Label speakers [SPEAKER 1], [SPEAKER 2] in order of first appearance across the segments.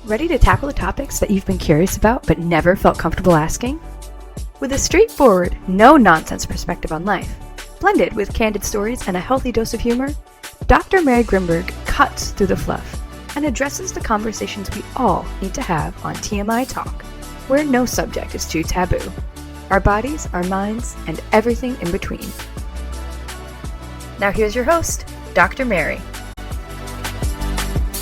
[SPEAKER 1] Ready to tackle the topics that you've been curious about but never felt comfortable asking? With a straightforward, no-nonsense perspective on life, blended with candid stories and a healthy dose of humor, Dr. Mary Grimberg cuts through the fluff and addresses the conversations we all need to have on TMI Talk, where no subject is too taboo. Our bodies, our minds, and everything in between. Now here's your host, Dr. Mary.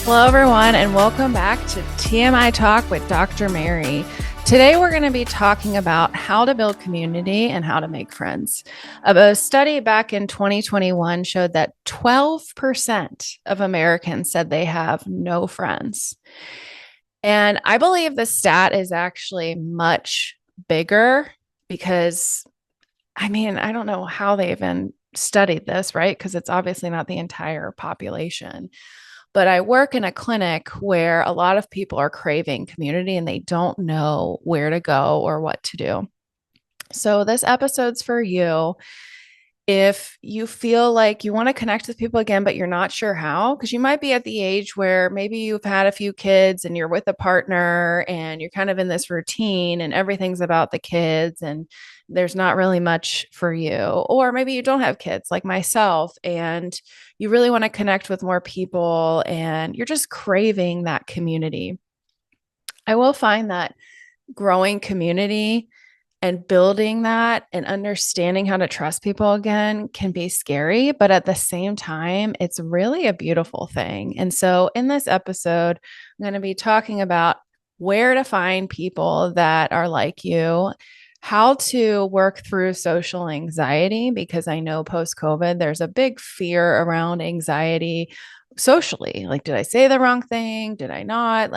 [SPEAKER 2] Hello, everyone, and welcome back to TMI Talk with Dr. Mary. Today, we're going to be talking about how to build community and how to make friends. A study back in 2021 showed that 12% of Americans said they have no friends. And I believe the stat is actually much bigger because, I don't know how they even studied this, right? Because it's obviously not the entire population. But I work in a clinic where a lot of people are craving community and they don't know where to go or what to do. So this episode's for you. If you feel like you want to connect with people again, but you're not sure how, because you might be at the age where maybe you've had a few kids and you're with a partner and you're kind of in this routine and everything's about the kids and there's not really much for you. Or maybe you don't have kids like myself and you really want to connect with more people and you're just craving that community. I will find that growing community and building that and understanding how to trust people again can be scary, but at the same time, it's really a beautiful thing. And so in this episode, I'm going to be talking about where to find people that are like you, how to work through social anxiety, because I know post-COVID, there's a big fear around anxiety socially. Like, did I say the wrong thing? Did I not?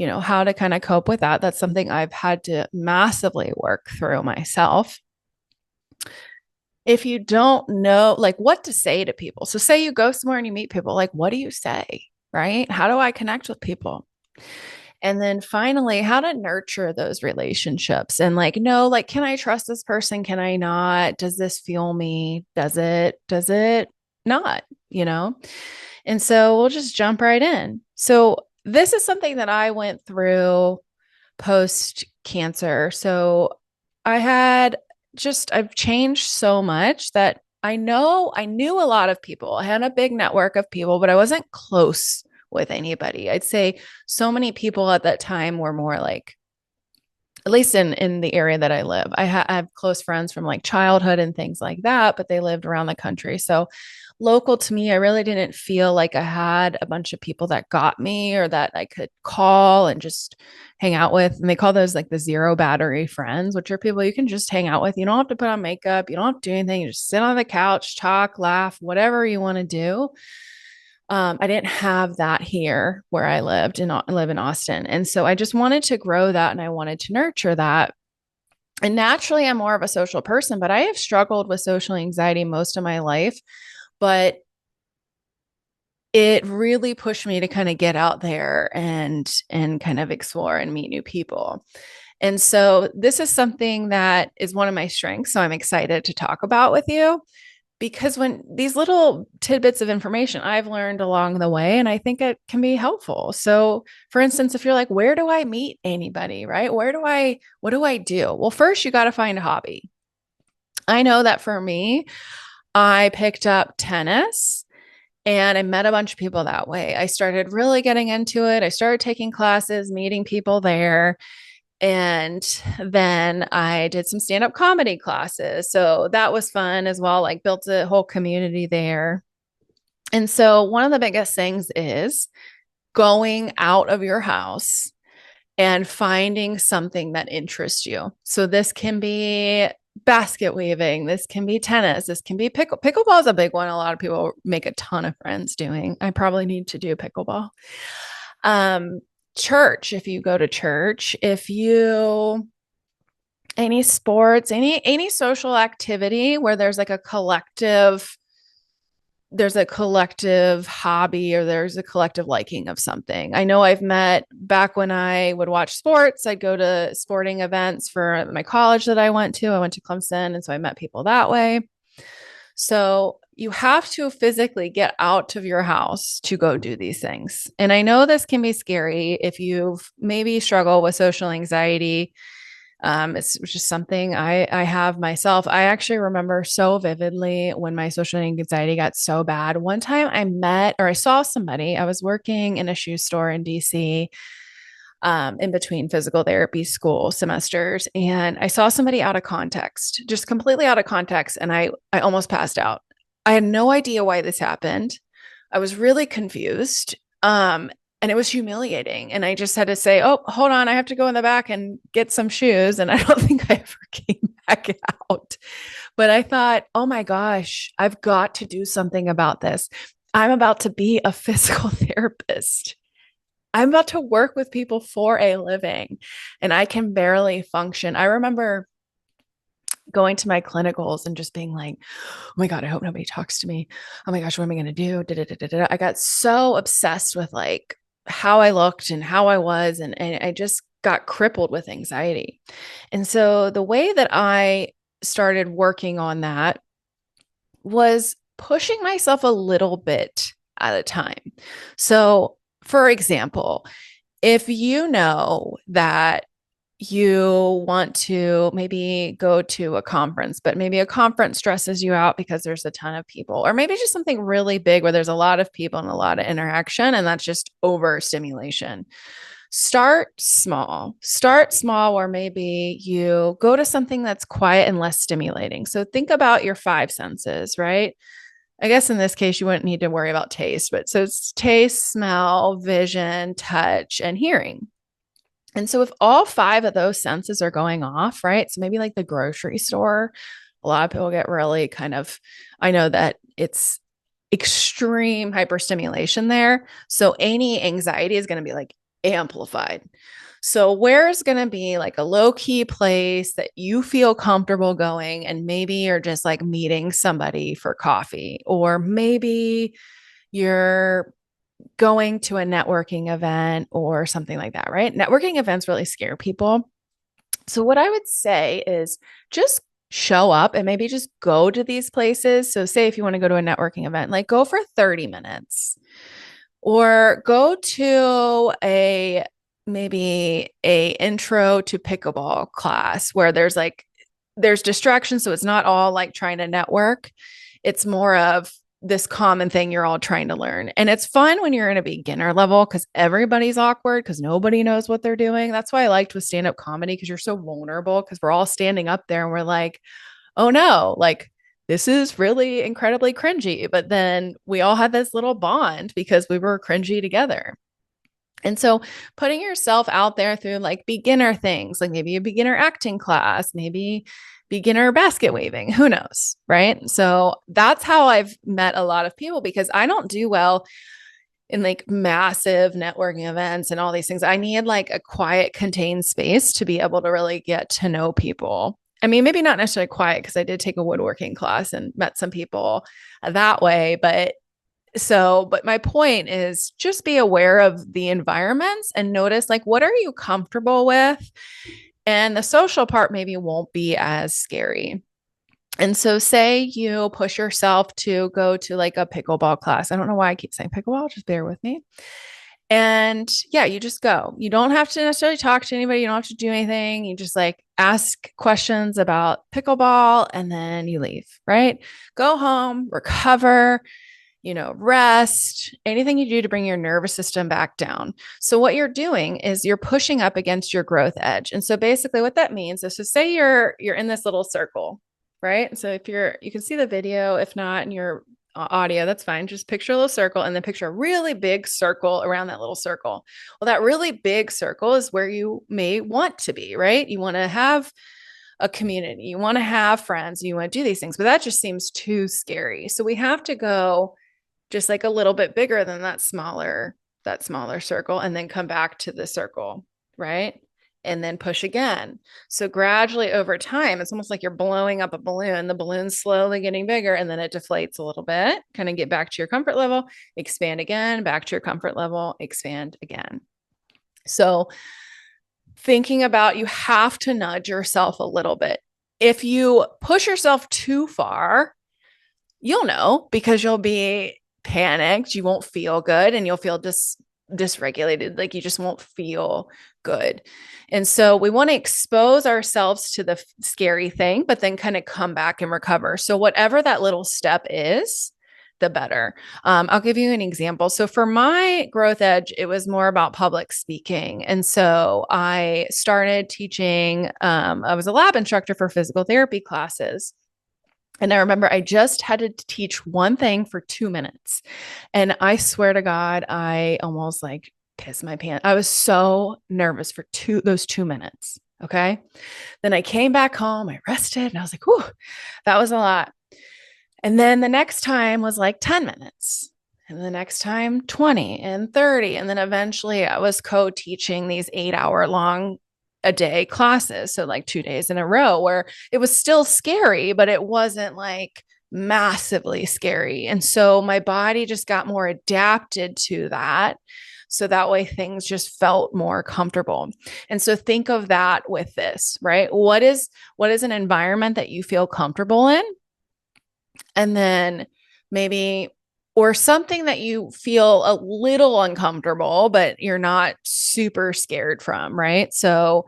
[SPEAKER 2] How to kind of cope with that. That's something I've had to massively work through myself. If you don't know, what to say to people. So say you go somewhere and you meet people, what do you say, right? How do I connect with people? And then finally, how to nurture those relationships and can I trust this person? Can I not? Does this fuel me? Does it not, And so we'll just jump right in. So this is something that I went through post cancer. So I've changed so much that I knew a lot of people. I had a big network of people, but I wasn't close with anybody. I'd say so many people at that time were more like, at least in the area that I live, I have close friends from childhood and things like that, but they lived around the country. So local to me, I really didn't feel like I had a bunch of people that got me or that I could call and just hang out with. And they call those the zero battery friends, which are people you can just hang out with. You don't have to put on makeup. You don't have to do anything. You just sit on the couch, talk, laugh, whatever you want to do. I didn't have that here where I live in Austin. And so I just wanted to grow that and I wanted to nurture that. And naturally, I'm more of a social person, but I have struggled with social anxiety most of my life. But it really pushed me to kind of get out there and kind of explore and meet new people. And so this is something that is one of my strengths. So I'm excited to talk about with you. Because when these little tidbits of information I've learned along the way, and I think it can be helpful. So for instance, if you're like, where do I meet anybody, right? What do I do? Well, first you got to find a hobby. I know that for me, I picked up tennis and I met a bunch of people that way. I started really getting into it. I started taking classes, meeting people there. And then I did some stand-up comedy classes. So that was fun as well, built a whole community there. And so one of the biggest things is going out of your house and finding something that interests you. So this can be basket weaving. This can be tennis. This can be pickleball is a big one. A lot of people make a ton of friends doing. I probably need to do pickleball. Church, if you go to church, any sports, any social activity where there's a collective hobby or there's a collective liking of something. I know I've met back when I would watch sports, I'd go to sporting events for my college that I went to. I went to Clemson. And so I met people that way. So you have to physically get out of your house to go do these things. And I know this can be scary if you've maybe struggled with social anxiety. It's just something I have myself. I actually remember so vividly when my social anxiety got so bad. One time I saw somebody. I was working in a shoe store in DC, in between physical therapy school semesters. And I saw somebody out of context, just completely out of context. And I almost passed out. I had no idea why this happened. I was really confused. And it was humiliating. And I just had to say, oh, hold on, I have to go in the back and get some shoes. And I don't think I ever came back out. But I thought, oh my gosh, I've got to do something about this. I'm about to be a physical therapist. I'm about to work with people for a living, and I can barely function. I remember going to my clinicals and just being like, oh my God, I hope nobody talks to me. Oh my gosh, what am I going to do? Da-da-da-da-da. I got so obsessed with like how I looked and how I was. And I just got crippled with anxiety. And so the way that I started working on that was pushing myself a little bit at a time. So, for example, if you know that you want to maybe go to a conference, but maybe a conference stresses you out because there's a ton of people, or maybe just something really big where there's a lot of people and a lot of interaction, and that's just overstimulation. Start small. Start small where maybe you go to something that's quiet and less stimulating. So think about your five senses, right? I guess in this case, you wouldn't need to worry about taste, but so it's taste, smell, vision, touch, and hearing. And so if all five of those senses are going off, right? So maybe like the grocery store, a lot of people get really kind of, I know that it's extreme hyperstimulation there. So any anxiety is going to be like amplified. So where's going to be like a low key place that you feel comfortable going, and maybe you're just like meeting somebody for coffee, or maybe you're going to a networking event or something like that, right? Networking events really scare people. So what I would say is just show up and maybe just go to these places. So say if you want to go to a networking event, like go for 30 minutes, or go to a maybe a intro to pickleball class where there's distractions. So it's not all like trying to network. It's more of this common thing you're all trying to learn. And it's fun when you're in a beginner level because everybody's awkward because nobody knows what they're doing. That's why I liked with stand-up comedy, because you're so vulnerable because we're all standing up there and we're like, oh no, like this is really incredibly cringy. But then we all had this little bond because we were cringy together. And so putting yourself out there through like beginner things, like maybe a beginner acting class, maybe beginner basket weaving, who knows, right? So that's how I've met a lot of people, because I don't do well in like massive networking events and all these things. I need like a quiet, contained space to be able to really get to know people. I mean, maybe not necessarily quiet, because I did take a woodworking class and met some people that way, but my point is just be aware of the environments and notice like, what are you comfortable with? And the social part maybe won't be as scary. And so say you push yourself to go to like a pickleball class. I don't know why I keep saying pickleball, just bear with me. And yeah, you just go. You don't have to necessarily talk to anybody. You don't have to do anything. You just like ask questions about pickleball and then you leave, right? Go home, recover, rest, anything you do to bring your nervous system back down. So what you're doing is you're pushing up against your growth edge. And so basically what that means is, so say you're in this little circle, right? So if you can see the video, if not in your audio, that's fine. Just picture a little circle and then picture a really big circle around that little circle. Well, that really big circle is where you may want to be, right? You want to have a community, you want to have friends, you want to do these things, but that just seems too scary. So we have to go just like a little bit bigger than that smaller circle, and then come back to the circle, right? And then push again. So gradually over time, it's almost like you're blowing up a balloon. The balloon's slowly getting bigger, and then it deflates a little bit, kind of get back to your comfort level, expand again, back to your comfort level, expand again. So thinking about, you have to nudge yourself a little bit. If you push yourself too far, you'll know because you'll be panicked. You won't feel good and you'll feel dysregulated. Like you just won't feel good. And so we want to expose ourselves to the scary thing, but then kind of come back and recover. So whatever that little step is, the better. I'll give you an example. So for my growth edge, it was more about public speaking. And so I started teaching, I was a lab instructor for physical therapy classes. And I remember I just had to teach one thing for 2 minutes. And I swear to God, I almost like pissed my pants. I was so nervous for those 2 minutes. Okay. Then I came back home, I rested, and I was like, whew, that was a lot. And then the next time was like 10 minutes. And the next time, 20 and 30. And then eventually I was co-teaching these 8-hour long a day classes. So like 2 days in a row where it was still scary, but it wasn't like massively scary. And so my body just got more adapted to that. So that way things just felt more comfortable. And so think of that with this, right? What is an environment that you feel comfortable in? And then maybe, or something that you feel a little uncomfortable, but you're not super scared from, right? So,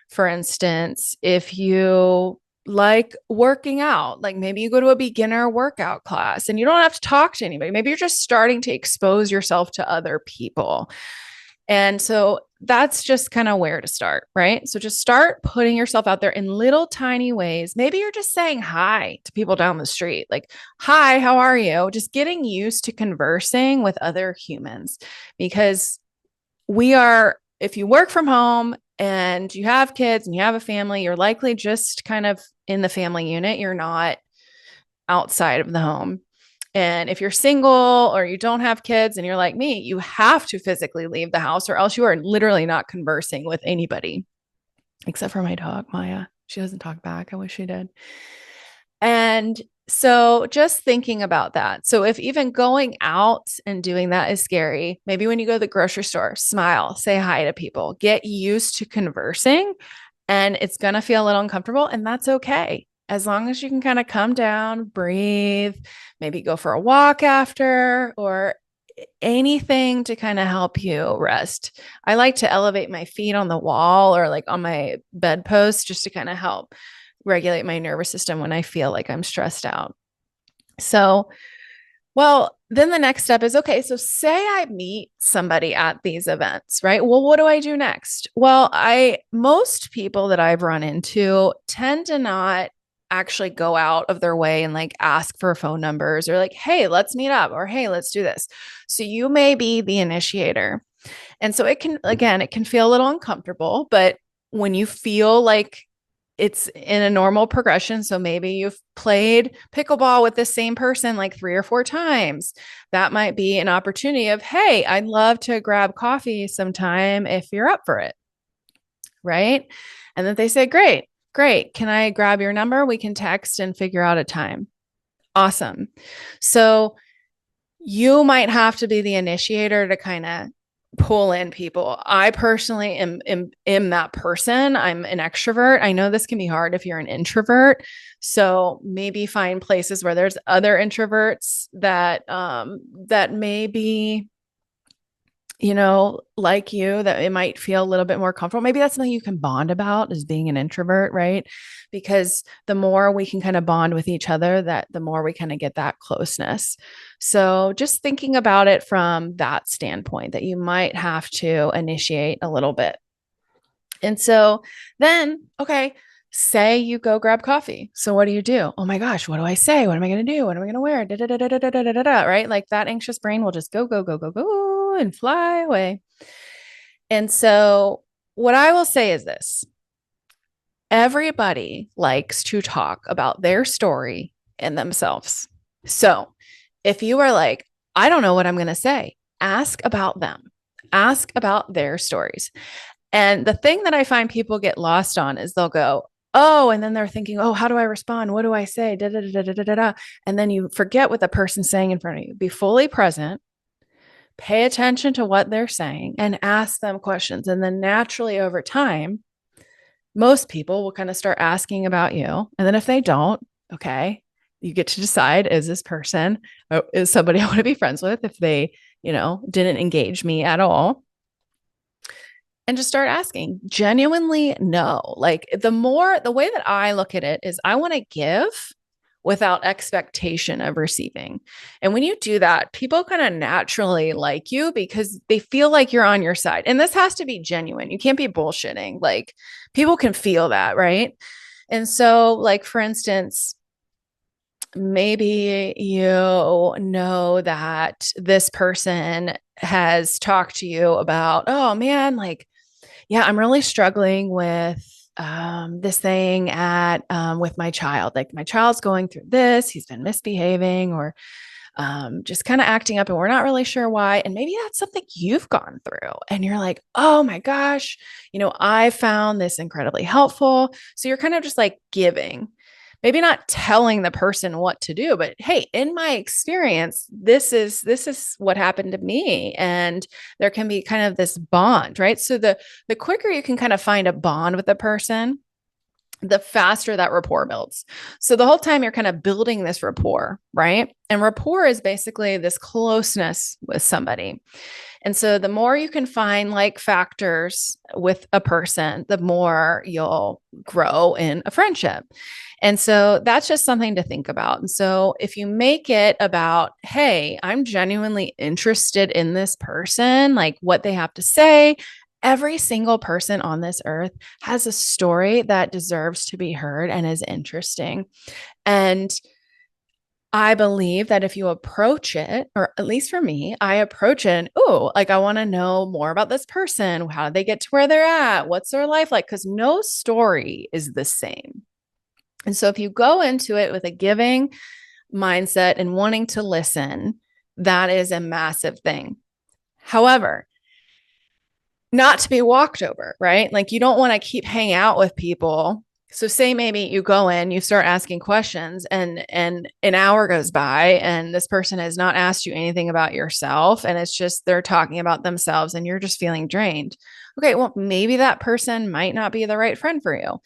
[SPEAKER 2] for instance, if you like working out, like maybe you go to a beginner workout class and you don't have to talk to anybody. Maybe you're just starting to expose yourself to other people. And so that's just kind of where to start, right? So just start putting yourself out there in little tiny ways. Maybe you're just saying hi to people down the street, like, hi, how are you? Just getting used to conversing with other humans because if you work from home and you have kids and you have a family, you're likely just kind of in the family unit. You're not outside of the home. And if you're single or you don't have kids and you're like me, you have to physically leave the house or else you are literally not conversing with anybody, except for my dog, Maya. She doesn't talk back. I wish she did. And so just thinking about that. So if even going out and doing that is scary, maybe when you go to the grocery store, smile, say hi to people, get used to conversing, and it's going to feel a little uncomfortable, and that's okay. As long as you can kind of come down, breathe, maybe go for a walk after, or anything to kind of help you rest. I like to elevate my feet on the wall or like on my bedpost just to kind of help regulate my nervous system when I feel like I'm stressed out. So, well, then the next step is okay, so say I meet somebody at these events, right? Well, what do I do next? Well, most people that I've run into tend to not actually go out of their way and like ask for phone numbers or like, hey, let's meet up or hey, let's do this. So you may be the initiator. And so it can feel a little uncomfortable, but when you feel like it's in a normal progression. So maybe you've played pickleball with the same person like 3 or 4 times. That might be an opportunity of, hey, I'd love to grab coffee sometime if you're up for it. Right. And then they say, great. Can I grab your number? We can text and figure out a time. Awesome. So you might have to be the initiator to kind of pull in people. I personally am that person. I'm an extrovert. I know this can be hard if you're an introvert. So maybe find places where there's other introverts that may be, like you, that it might feel a little bit more comfortable. Maybe that's something you can bond about is being an introvert, right? Because the more we can kind of bond with each other, that the more we kind of get that closeness. So just thinking about it from that standpoint, that you might have to initiate a little bit. And so then, okay, say you go grab coffee. So what do you do? Oh my gosh, what do I say? What am I going to do? What am I going to wear? Da, da, da, da, da, da, da, da, right? Like that anxious brain will just go, go, go, go, go and fly away. And so what I will say is this. Everybody likes to talk about their story and themselves. So if you are like, I don't know what I'm going to say, ask about them, ask about their stories. And the thing that I find people get lost on is they'll go, oh, and then they're thinking, oh, how do I respond? What do I say? Da, da, da, da, da, da, da. And then you forget what the person's saying in front of you. Be fully present, pay attention to what they're saying, and ask them questions. And then naturally over time, most people will kind of start asking about you. And then if they don't, okay, you get to decide, is this person, is somebody I want to be friends with if they, didn't engage me at all? And just start asking genuinely. No, like the way that I look at it is I want to give without expectation of receiving. And when you do that, people kind of naturally like you because they feel like you're on your side. And this has to be genuine. You can't be bullshitting. Like people can feel that, right? And so, like, for instance, maybe you know that this person has talked to you about, oh man, like, yeah, I'm really struggling with this thing at with my child. Like my child's going through this, he's been misbehaving or just kind of acting up, and we're not really sure why. And maybe that's something you've gone through, and you're like, oh my gosh, I found this incredibly helpful. So you're kind of just like giving. Maybe not telling the person what to do, but hey, in my experience, this is what happened to me. And there can be kind of this bond, right? So the quicker you can kind of find a bond with a person, the faster that rapport builds. So the whole time you're kind of building this rapport, right? And rapport is basically this closeness with somebody. And so the more you can find like factors with a person, the more you'll grow in a friendship. And so that's just something to think about. And so if you make it about, hey, I'm genuinely interested in this person, like what they have to say, every single person on this earth has a story that deserves to be heard and is interesting. And I believe that if you approach it, or at least for me, I approach it and, oh, like I want to know more about this person. How did they get to where they're at? What's their life like? Because no story is the same. And so if you go into it with a giving mindset and wanting to listen, that is a massive thing. However, not to be walked over, right? Like you don't want to keep hanging out with people. So say maybe you go in, you start asking questions, and an hour goes by and this person has not asked you anything about yourself, and it's just they're talking about themselves and you're just feeling drained. Okay, well, maybe that person might not be the right friend for you.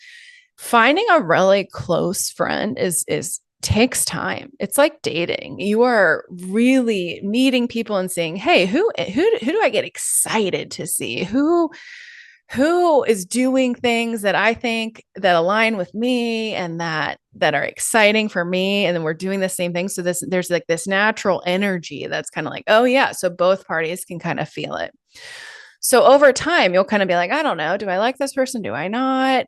[SPEAKER 2] Finding a really close friend is takes time. It's like dating. You are really meeting people and saying, hey, who do I get excited to see? Who is doing things that I think that align with me and that are exciting for me, and then we're doing the same thing. So there's like this natural energy that's kind of like, oh yeah, so both parties can kind of feel it. So over time, you'll kind of be like, I don't know, do I like this person? Do I not?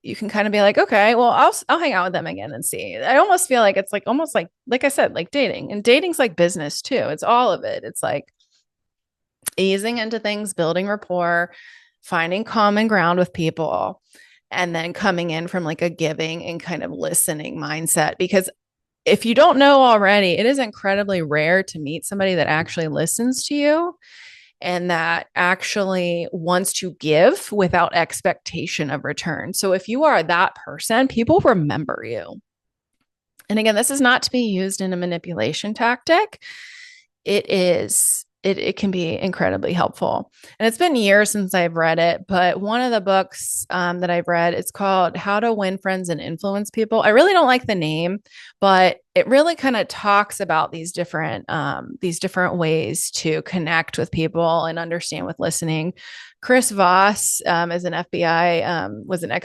[SPEAKER 2] You can kind of be like, okay, well, I'll hang out with them again and see. I almost feel like it's like almost like I said, like dating, and dating's like business too. It's all of it. It's like easing into things, building rapport, finding common ground with people, and then coming in from like a giving and kind of listening mindset. Because if you don't know already, it is incredibly rare to meet somebody that actually listens to you and that actually wants to give without expectation of return. So if you are that person, people remember you. And again, this is not to be used in a manipulation tactic. It can be incredibly helpful. And it's been years since I've read it, but one of the books that I've read, it's called How to Win Friends and Influence People. I really don't like the name, but it really kind of talks about these different ways to connect with people and understand with listening. Chris Voss is an was an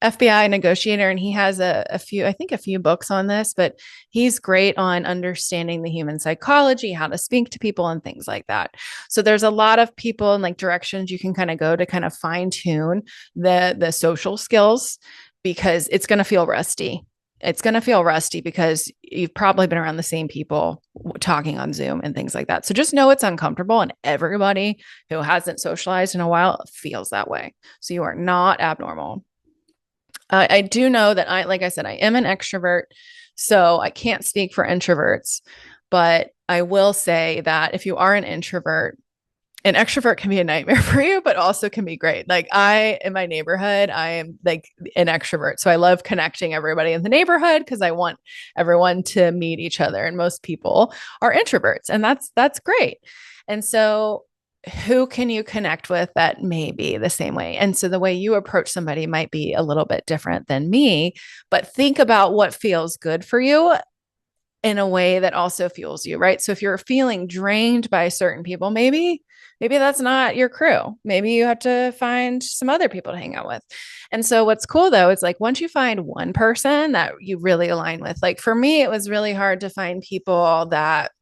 [SPEAKER 2] FBI negotiator, and he has a few books on this, but he's great on understanding the human psychology, how to speak to people and things like that. So there's a lot of people and like directions you can kind of go to kind of fine tune the social skills, because it's going to feel rusty. It's going to feel rusty because you've probably been around the same people talking on Zoom and things like that. So just know it's uncomfortable, and everybody who hasn't socialized in a while feels that way. So you are not abnormal. I do know that like I said, I am an extrovert, so I can't speak for introverts, but I will say that if you are an introvert, an extrovert can be a nightmare for you, but also can be great. Like in my neighborhood, I am like an extrovert. So I love connecting everybody in the neighborhood because I want everyone to meet each other. And most people are introverts, and that's great. And so who can you connect with that may be the same way? And so the way you approach somebody might be a little bit different than me, but think about what feels good for you in a way that also fuels you, right? So if you're feeling drained by certain people, maybe that's not your crew. Maybe you have to find some other people to hang out with. And so what's cool though, is like once you find one person that you really align with, like for me, it was really hard to find people that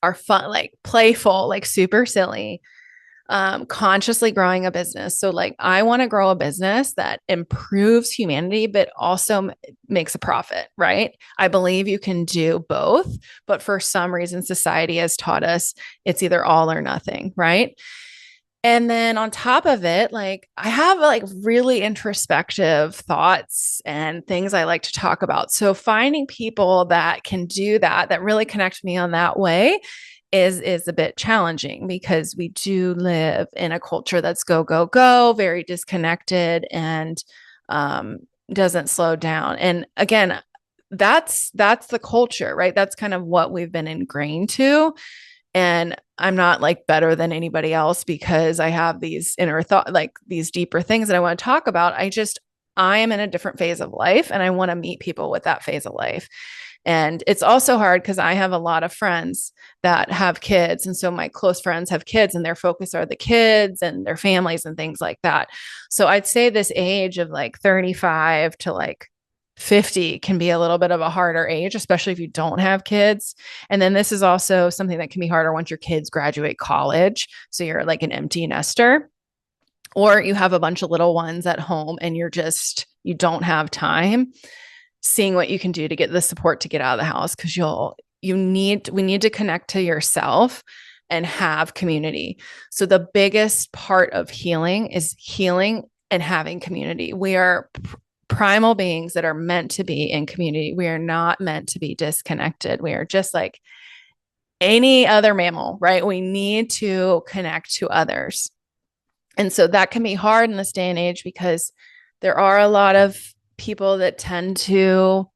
[SPEAKER 2] are fun, like playful, like super silly, consciously growing a business. So like I want to grow a business that improves humanity, but also makes a profit, right? I believe you can do both, but for some reason, society has taught us it's either all or nothing, right? And then on top of it, like I have like really introspective thoughts and things I like to talk about. So finding people that can do that, that really connect me on that way is a bit challenging because we do live in a culture that's go, go, go, very disconnected and doesn't slow down. And again, that's the culture, right? That's kind of what we've been ingrained to. And I'm not like better than anybody else because I have these inner thought, like these deeper things that I want to talk about. I am in a different phase of life and I want to meet people with that phase of life. And it's also hard because I have a lot of friends that have kids. And so my close friends have kids and their focus are the kids and their families and things like that. So I'd say this age of like 35 to like 50 can be a little bit of a harder age, especially if you don't have kids. And then this is also something that can be harder once your kids graduate college. So you're like an empty nester, or you have a bunch of little ones at home and you don't have time seeing what you can do to get the support to get out of the house because we need to connect to yourself and have community. So the biggest part of healing is healing and having community. We are primal beings that are meant to be in community. We are not meant to be disconnected. We are just like any other mammal, right? We need to connect to others. And so that can be hard in this day and age because there are a lot of people that tend to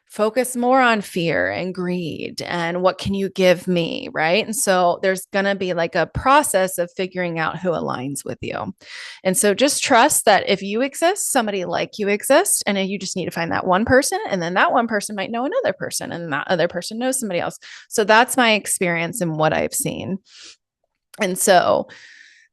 [SPEAKER 2] focus more on fear and greed and what can you give me, right? And so there's going to be like a process of figuring out who aligns with you. And so just trust that if you exist, somebody like you exists, and you just need to find that one person, and then that one person might know another person, and that other person knows somebody else. So that's my experience and what I've seen. And so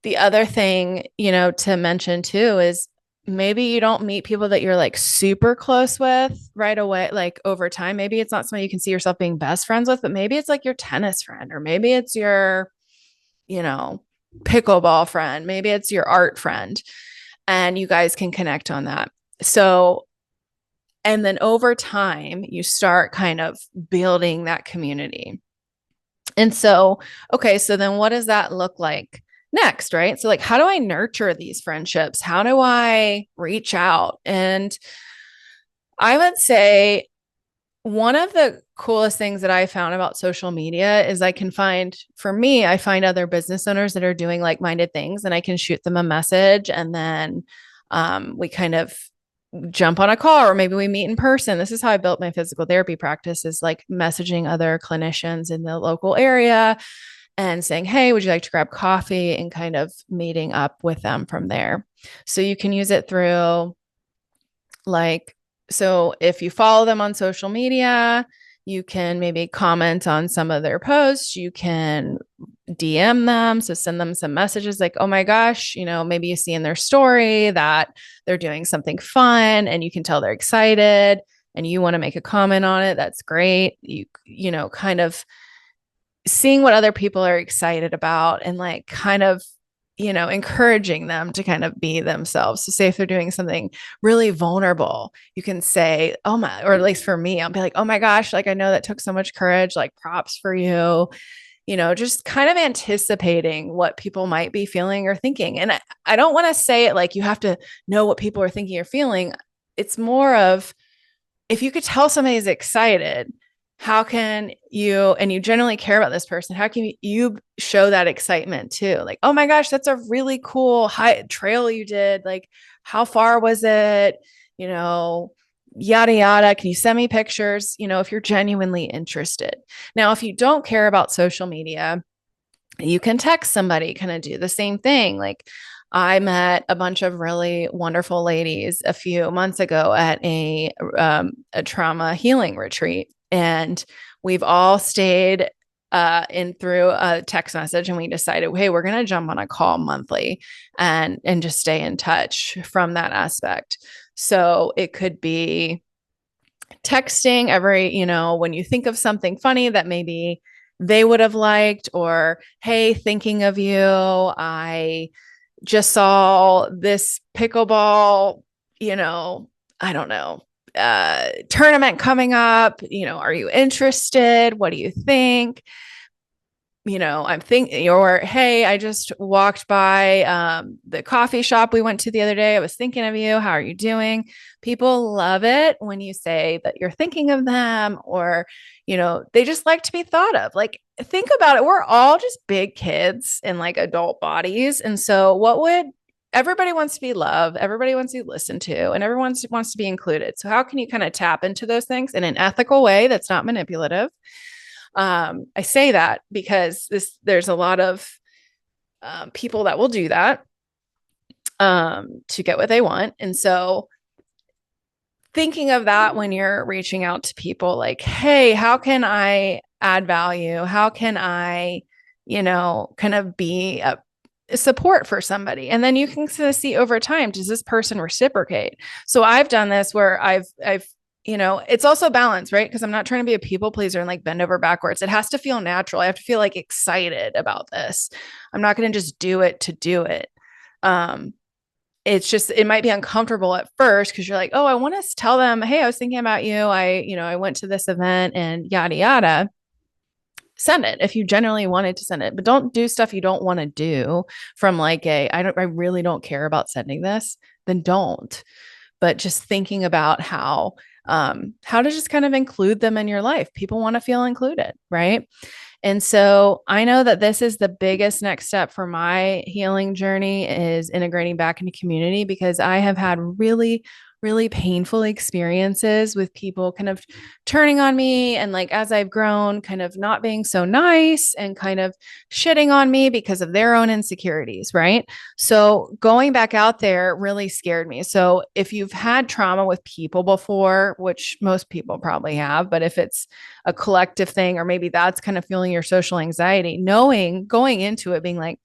[SPEAKER 2] the other thing, to mention too is maybe you don't meet people that you're like super close with right away, like over time. Maybe it's not somebody you can see yourself being best friends with, but maybe it's like your tennis friend, or maybe it's your, pickleball friend. Maybe it's your art friend, and you guys can connect on that. So, and then over time, you start kind of building that community. And so, okay, so then what does that look like next, right? So like, how do I nurture these friendships? How do I reach out? And I would say one of the coolest things that I found about social media is I find other business owners that are doing like-minded things, and I can shoot them a message, and then we kind of jump on a call, or maybe we meet in person. This is how I built my physical therapy practice, is like messaging other clinicians in the local area and saying, hey, would you like to grab coffee, and kind of meeting up with them from there. So you can use it through so if you follow them on social media, you can maybe comment on some of their posts. You can DM them. So send them some messages like, oh my gosh, maybe you see in their story that they're doing something fun and you can tell they're excited and you want to make a comment on it. That's great. Kind of seeing what other people are excited about and like kind of encouraging them to kind of be themselves. So say if they're doing something really vulnerable, you can say, oh my, or at least for me, I'll be like, oh my gosh, like I know that took so much courage, like props for you, just kind of anticipating what people might be feeling or thinking. And I don't want to say it like you have to know what people are thinking or feeling. It's more of, if you could tell somebody's excited, how can you, and you generally care about this person, how can you show that excitement too? Like, oh my gosh, that's a really cool high trail you did. Like, how far was it? Yada, yada. Can you send me pictures? If you're genuinely interested. Now, if you don't care about social media, You can text somebody, kind of do the same thing. Like I met a bunch of really wonderful ladies a few months ago at a trauma healing retreat, and we've all stayed in through a text message, and we decided, hey, we're going to jump on a call monthly and just stay in touch from that aspect. So it could be texting every, when you think of something funny that maybe they would have liked, or hey, thinking of you, I just saw this pickleball, I don't know, tournament coming up, are you interested? What do you think? I'm thinking, or hey, I just walked by the coffee shop we went to the other day. I was thinking of you. How are you doing? People love it when you say that you're thinking of them, or, they just like to be thought of. Like, think about it. We're all just big kids in like adult bodies. And so, everybody wants to be loved, everybody wants to be listened to, and everyone wants to be included. So, how can you kind of tap into those things in an ethical way that's not manipulative? I say that because there's a lot of people that will do that to get what they want. And so thinking of that when you're reaching out to people, like, hey, how can I add value? How can I, kind of be a support for somebody? And then you can sort of see over time, does this person reciprocate? So I've done this where I've it's also balance, right? Because I'm not trying to be a people pleaser and like bend over backwards. It has to feel natural. I have to feel like excited about this. I'm not going to just do it to do it. It's just, it might be uncomfortable at first because you're like, oh, I want to tell them, hey, I was thinking about you. I went to this event and yada, yada. Send it if you genuinely wanted to send it, but don't do stuff you don't want to do from like I really don't care about sending this, then don't. But just thinking about how to just kind of include them in your life. People want to feel included, right? And so I know that this is the biggest next step for my healing journey is integrating back into community, because I have had really, really painful experiences with people kind of turning on me, and like as I've grown, kind of not being so nice and kind of shitting on me because of their own insecurities, right? So going back out there really scared me. So if you've had trauma with people before, which most people probably have, but if it's a collective thing, or maybe that's kind of fueling your social anxiety, knowing going into it being like,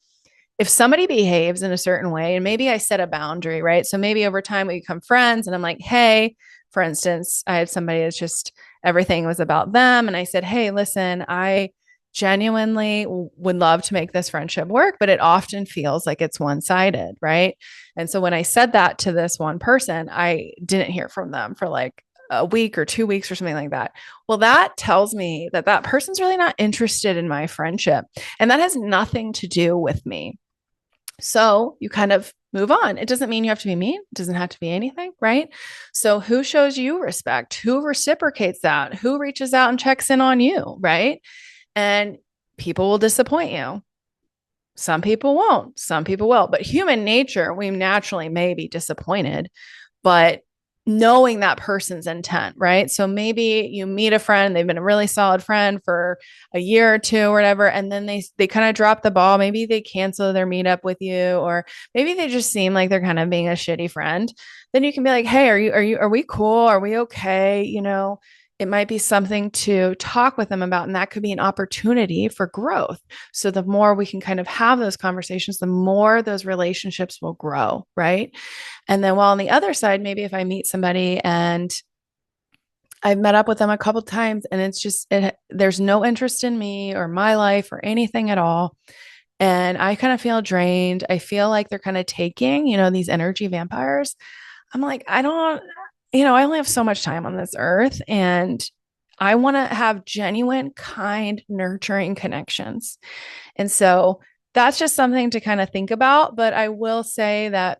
[SPEAKER 2] if somebody behaves in a certain way, and maybe I set a boundary, right? So maybe over time we become friends, and I'm like, hey, for instance, I had somebody that's just everything was about them. And I said, hey, listen, I genuinely would love to make this friendship work, but it often feels like it's one sided, right? And so when I said that to this one person, I didn't hear from them for like a week or 2 weeks or something like that. Well, that tells me that that person's really not interested in my friendship. And that has nothing to do with me. So you kind of move on. It doesn't mean you have to be mean. It doesn't have to be anything, right? So who shows you respect? Who reciprocates that? Who reaches out and checks in on you, right? And people will disappoint you. Some people won't. Some people will. But human nature, we naturally may be disappointed, but knowing that person's intent, right? So maybe you meet a friend, they've been a really solid friend for a year or two or whatever, and then they kind of drop the ball. Maybe they cancel their meetup with you, or maybe they just seem like they're kind of being a shitty friend. Then you can be like, hey, are we cool? Are we okay? It might be something to talk with them about, and that could be an opportunity for growth. So the more we can kind of have those conversations, the more those relationships will grow, right? And then while on the other side, maybe if I meet somebody and I've met up with them a couple times and it's just there's no interest in me or my life or anything at all, and I kind of feel drained. I feel like they're kind of taking, these energy vampires. I'm like, I don't, I only have so much time on this earth, and I want to have genuine, kind, nurturing connections. And so that's just something to kind of think about. But I will say that,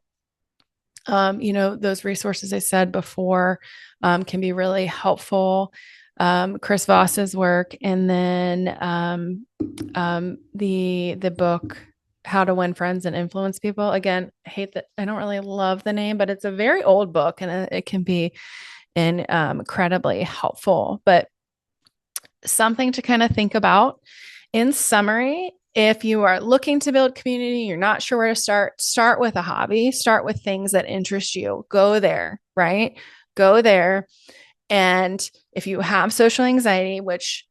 [SPEAKER 2] those resources I said before can be really helpful. Chris Voss's work, and then the book How to Win Friends and Influence People. Again, I hate that I don't really love the name, but it's a very old book, and it can be incredibly helpful. But something to kind of think about. In summary, if you are looking to build community, you're not sure where to start with a hobby, start with things that interest you. Go there, right? Go there. And if you have social anxiety, which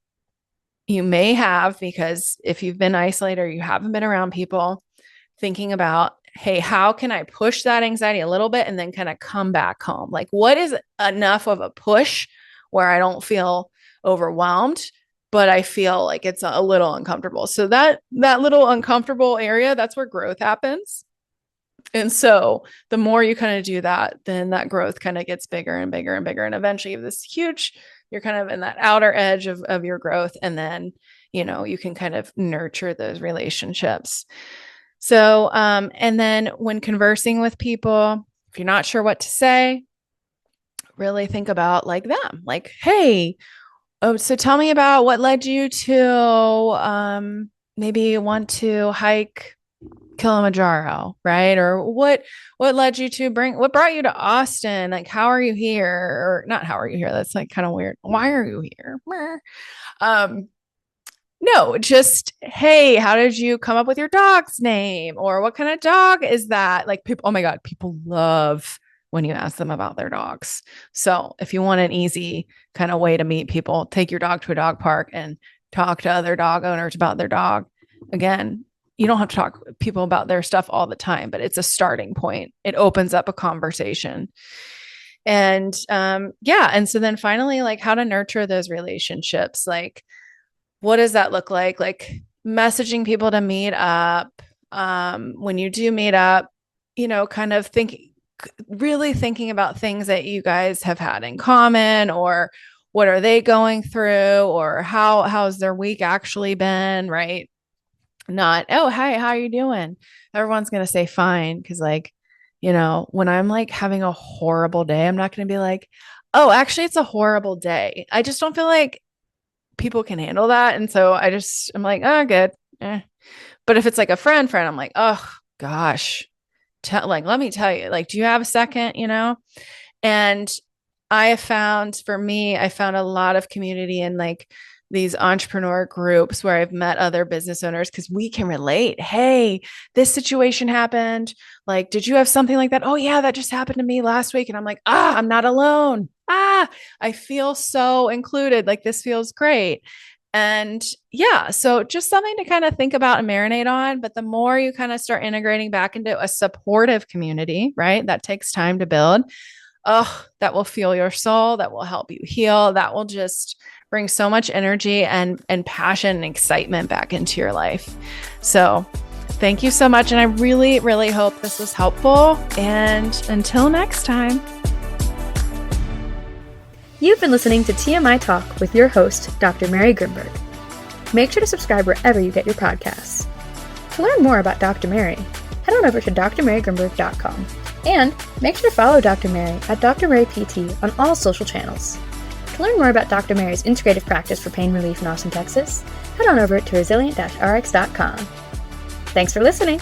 [SPEAKER 2] you may have, because if you've been isolated or you haven't been around people, thinking about, hey, how can I push that anxiety a little bit and then kind of come back home? Like, what is enough of a push where I don't feel overwhelmed, but I feel like it's a little uncomfortable. So that little uncomfortable area, that's where growth happens. And so the more you kind of do that, then that growth kind of gets bigger and bigger and bigger. And eventually you have this huge, you're kind of in that outer edge of your growth. And then, you can kind of nurture those relationships. So, and then when conversing with people, if you're not sure what to say, really think about like them, like, hey, so tell me about what led you to, maybe want to hike Kilimanjaro, right? Or what led you to what brought you to Austin? Like, how are you here? Or not, how are you here? That's like kind of weird. Why are you here? No, just, hey, how did you come up with your dog's name? Or what kind of dog is that? Like, people, oh my God, people love when you ask them about their dogs. So if you want an easy kind of way to meet people, take your dog to a dog park and talk to other dog owners about their dog. Again, you don't have to talk to people about their stuff all the time, but it's a starting point. It opens up a conversation. And and so then finally, like, how to nurture those relationships. Like, what does that look like? Like, messaging people to meet up. When you do meet up, kind of really thinking about things that you guys have had in common, or what are they going through, or how's their week actually been, right? Not, oh, hi, how are you doing? Everyone's going to say fine. Cause like, when I'm like having a horrible day, I'm not going to be like, oh, actually it's a horrible day. I just don't feel like people can handle that. And so I'm like, oh, good. But if it's like a friend, I'm like, oh gosh, let me tell you, like, do you have a second, And I found a lot of community in like these entrepreneur groups where I've met other business owners, because we can relate. Hey, this situation happened. Like, did you have something like that? Oh yeah, that just happened to me last week. And I'm like, I'm not alone. I feel so included. Like, this feels great. And so just something to kind of think about and marinate on. But the more you kind of start integrating back into a supportive community, right? That takes time to build. Oh, that will fuel your soul. That will help you heal. That will just bring so much energy and passion and excitement back into your life. So thank you so much. And I really, really hope this was helpful. And until next time.
[SPEAKER 1] You've been listening to TMI Talk with your host, Dr. Mary Grimberg. Make sure to subscribe wherever you get your podcasts. To learn more about Dr. Mary, head on over to drmarygrimberg.com. And make sure to follow Dr. Mary at Dr. Mary PT on all social channels. To learn more about Dr. Mary's integrative practice for pain relief in Austin, Texas, head on over to resilient-rx.com. Thanks for listening.